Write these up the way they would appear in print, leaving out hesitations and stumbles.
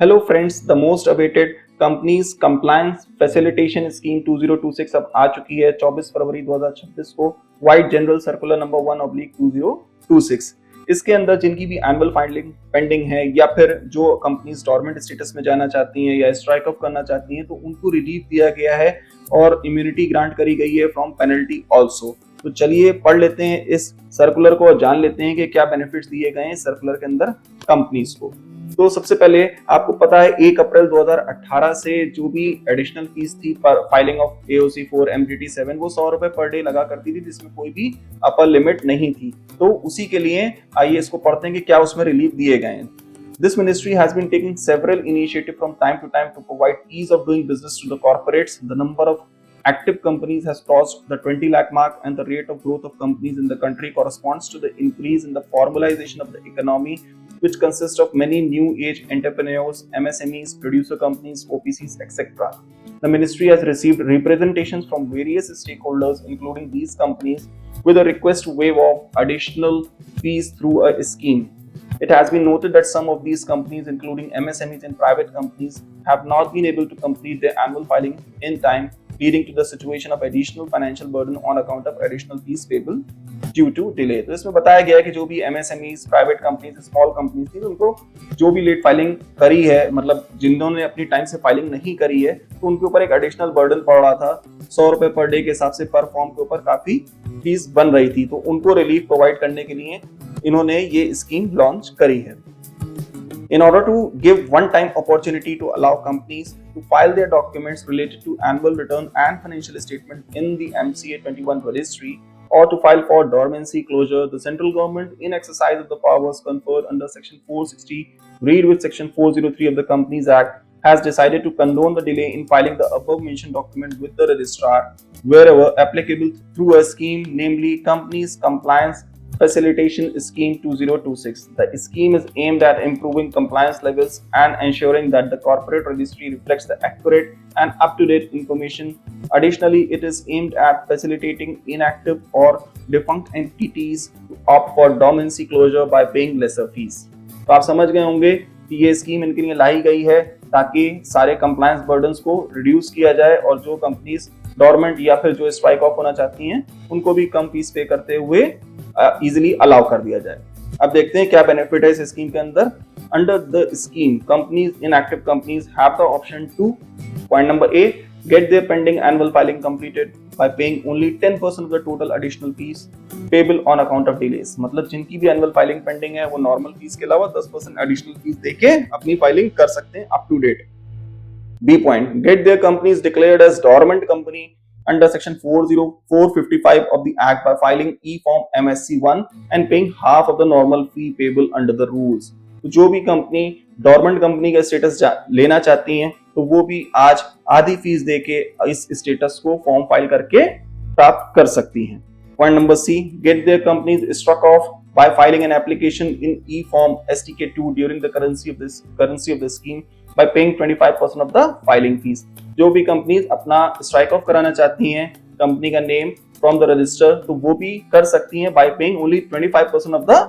Hello friends, the most awaited companies compliance facilitation scheme 2026 अब आ चुकी है 24 फरवरी 2026 को वाइड जनरल सर्कुलर नंबर 1/2026। इसके अंदर जिनकी भी एनुअल फाइलिंग पेंडिंग है या फिर जो कंपनीज डोरमेंट स्टेटस में जाना चाहती हैं या स्ट्राइक ऑफ करना चाहती हैं तो उनको रिलीफ दिया गया है और इम्यूनिटी ग्रांट करी गई है फ्रॉम पेनल्टी ऑल्सो। तो चलिए पढ़ लेते हैं इस सर्कुलर को और जान लेते हैं कि क्या बेनिफिट्स दिए गए हैं सर्कुलर के अंदर कंपनीज को। तो सबसे पहले आपको पता है 1 अप्रैल 2018 से जो भी एडिशनल फीस थी पर फाइलिंग ऑफ AOC 4 MDT 7 वो 100 रुपए पर डे लगा करती थी, जिसमें कोई भी अपर लिमिट नहीं थी। तो उसी के लिए आइए इसको पढ़ते हैं कि क्या उसमें रिलीफ दिए गए हैं। This ministry has been taking several initiatives from time to time to provide ease of doing business to the corporates. The number of active companies has crossed the 20 lakh mark and the rate of growth of companies in the country corresponds to the increase in the formalization of the economy, which consists of many new age entrepreneurs, MSMEs, producer companies, OPCs, etc. The ministry has received representations from various stakeholders, including these companies, with a request to waive off additional fees through a scheme. It has been noted that some of these companies, including MSMEs and private companies, have not been able to complete their annual filing in time, leading to the situation of additional financial burden on account of additional fees payable due to delay. तो इसमें बताया गया है कि जो भी MSMEs, private companies, small companies थी उनको जो भी लेट फाइलिंग करी है, मतलब जिन्होंने अपनी टाइम से फाइलिंग नहीं करी है, तो उनके ऊपर एक एडिशनल बर्डन पड़ रहा था। 100 रुपए पर डे के हिसाब से पर फॉर्म के ऊपर काफी फीस बन रही थी, तो उनको रिलीफ प्रोवाइड करने के लिए इन्होंने ये स्कीम लॉन्च करी है। In order to give one-time opportunity to allow companies to file their documents related to annual return and financial statement in the MCA 21 registry or to file for dormancy closure, the central government, in exercise of the powers conferred under Section 460, read with Section 403 of the Companies Act, has decided to condone the delay in filing the above mentioned document with the registrar wherever applicable through a scheme, namely Companies Compliance Facilitation Scheme 2026. The scheme is aimed at improving compliance levels and ensuring that the corporate registry reflects the accurate and up-to-date information. Additionally, it is aimed at facilitating inactive or defunct entities to opt for dormancy closure by paying lesser fees. तो आप समझ गए होंगे कि ये scheme इनके लिए लाई गई है ताकि सारे कंप्लायंस बर्डन्स को रिड्यूस किया जाए और जो कंपनीज डोरमेंट या फिर जो स्ट्राइक ऑफ होना चाहती हैं उनको भी कम फीस पे करते हुए इजिली अलाउ कर दिया जाए। अब देखते हैं क्या बेनिफिट है इस स्कीम के अंदर। Under the scheme, companies inactive companies have the option to, point number A, get their pending annual filing completed by paying only 10% of the total additional fees payable on account of delays. मतलब जिनकी भी annual filing pending है वो normal fees के अलावा 10% additional fees देके अपनी filing कर सकते हैं up to date. B point, get their companies declared as dormant company under section 455 of the act by filing e-form MSC1 and paying half of the normal fee payable under the rules. तो जो भी company dormant company का status लेना चाहती हैं तो वो भी आज आधी फीस देके इस स्टेटस को फॉर्म फाइल करके प्राप्त कर सकती हैं। Point number C, get their companies struck off by filing an application in e-form STK2 during the currency of the scheme by paying 25% of the filing fees. जो भी कंपनीज अपना strike off कराना चाहती हैं कंपनी का name from the register तो वो भी कर सकती हैं by paying only 25% of the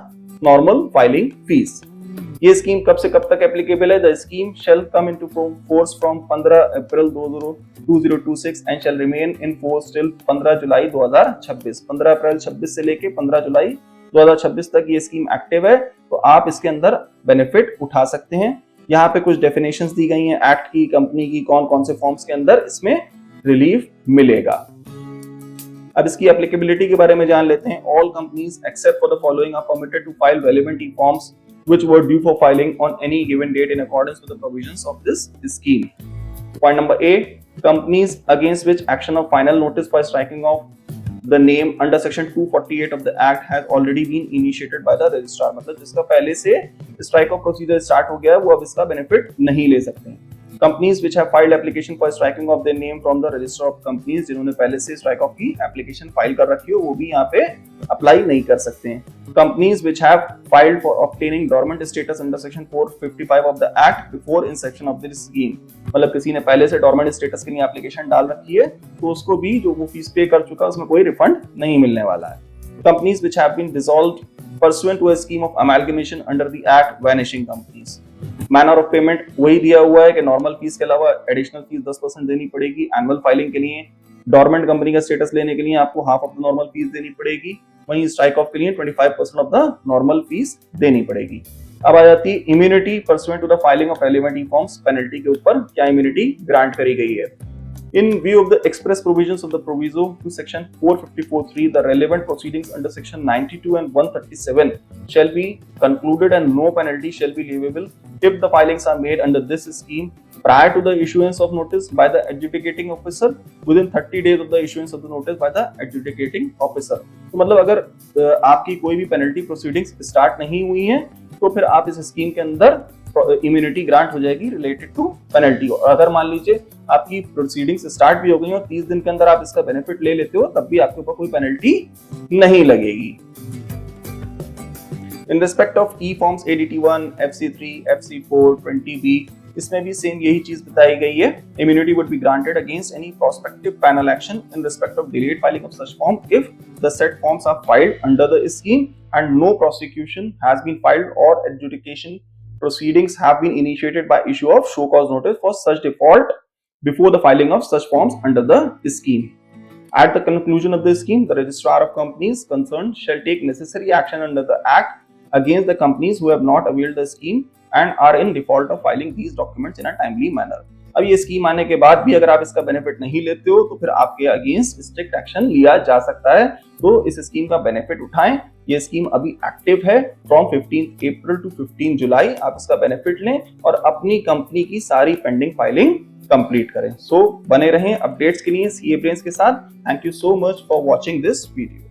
normal filing fees. ये स्कीम कब से कब तक एप्लीकेबल है? The scheme shall come into force from 15 April 2026 and shall remain in force till 15 July 2026। 15 अप्रैल 26 से लेके 15 जुलाई 2026 तक ये स्कीम एक्टिव है, तो आप इसके अंदर बेनिफिट उठा सकते हैं। यहाँ पे कुछ डेफिनेशंस दी गई हैं एक्ट की, कंपनी की, कौन कौन से फॉर्म्स के अंदर इसमें रिलीफ मिलेगा। अब इसकी एप्लीकेबिलिटी के बारे में जान लेते हैं। All companies except for the following are permitted to file relevant e forms which were due for filing on any given date in accordance with the provisions of this scheme. Point number A, companies against which action of final notice by striking off the name under section 248 of the act has already been initiated by the registrar. मतलब जिसका पहले से strike off procedure start हो गया है वो अब इसका बेनिफिट नहीं ले सकते हैं। Companies which have filed application for striking off their name from the register of companies, जिन्होंने पहले से strike off की एप्लीकेशन फाइल कर रखी हो वो भी यहाँ पे अप्लाई नहीं कर सकते हैं। Companies which have filed for obtaining dormant status under section 455 of the act before inception of this scheme, मतलब किसी ने पहले से डोरमेंट स्टेटस के लिए एप्लीकेशन डाल रखी है तो उसको भी जो वो फीस पे कर चुका है उसमें कोई रिफंड नहीं मिलने वाला है। Companies which have been dissolved pursuant to a scheme of amalgamation under the act, vanishing companies, manner of payment वही दिया हुआ है कि नॉर्मल फीस के अलावा एडिशनल फीस 10% देनी पड़ेगी एनुअल फाइलिंग के लिए। डोरमेंट कंपनी का स्टेटस लेने के लिए आपको half of the normal fees देनी पड़ेगी। वहीं स्ट्राइक ऑफ के लिए 25% ऑफ द नॉर्मल फीस देनी पड़ेगी। अब आ जाती है immunity pursuant to the filing of relevant e forms. Penalty के ऊपर क्या इम्यूनिटी ग्रांट करी गई है। In view of the express provisions of the proviso to section 454(3), the relevant proceedings under section 92 and 137 shall be concluded and no penalty shall be leviable if the filings are made under this scheme prior to the issuance of notice by the adjudicating officer within 30 days of the issuance of the notice by the adjudicating officer। तो मतलब अगर आपकी कोई भी penalty proceedings start नहीं हुई है तो फिर आप इस स्कीम के अंदर इम्यूनिटी ग्रांट हो जाएगी रिलेटेड टू पेनल्टी। और अगर मान लीजिए आपकी प्रोसीडिंग्स स्टार्ट भी हो गई और 30 दिन के अंदर आप इसका बेनिफिट ले लेते हो तब भी आपके ऊपर कोई पेनल्टी नहीं लगेगी। इन respect of ई-फॉर्म्स ADT1, FC3, FC4, 20B, इसमें भी सेम यही चीज बताई गई है। Immunity would be granted against any prospective penal action in respect of delayed filing of such form if the said forms are filed under the scheme and no prosecution has been filed or adjudication proceedings have been initiated by issue of show cause notice for such default before the filing of such forms under the scheme. At the conclusion of the scheme, the registrar of companies concerned shall take necessary action under the act against the companies who have not availed the scheme and are in default of filing these documents in a timely manner. अब ये scheme आने के बाद भी अगर आप इसका benefit नहीं लेते हो तो फिर आपके अगेंस्ट स्ट्रिक्ट एक्शन लिया जा सकता है। तो इस स्कीम का बेनिफिट उठाएं। ये स्कीम अभी एक्टिव है फ्रॉम 15 अप्रैल टू 15 जुलाई। आप इसका बेनिफिट लें और अपनी कंपनी की सारी पेंडिंग फाइलिंग कंप्लीट करें। सो बने रहें अपडेट्स के लिए सीए ब्रेन्स के साथ। Thank you so much for watching this video.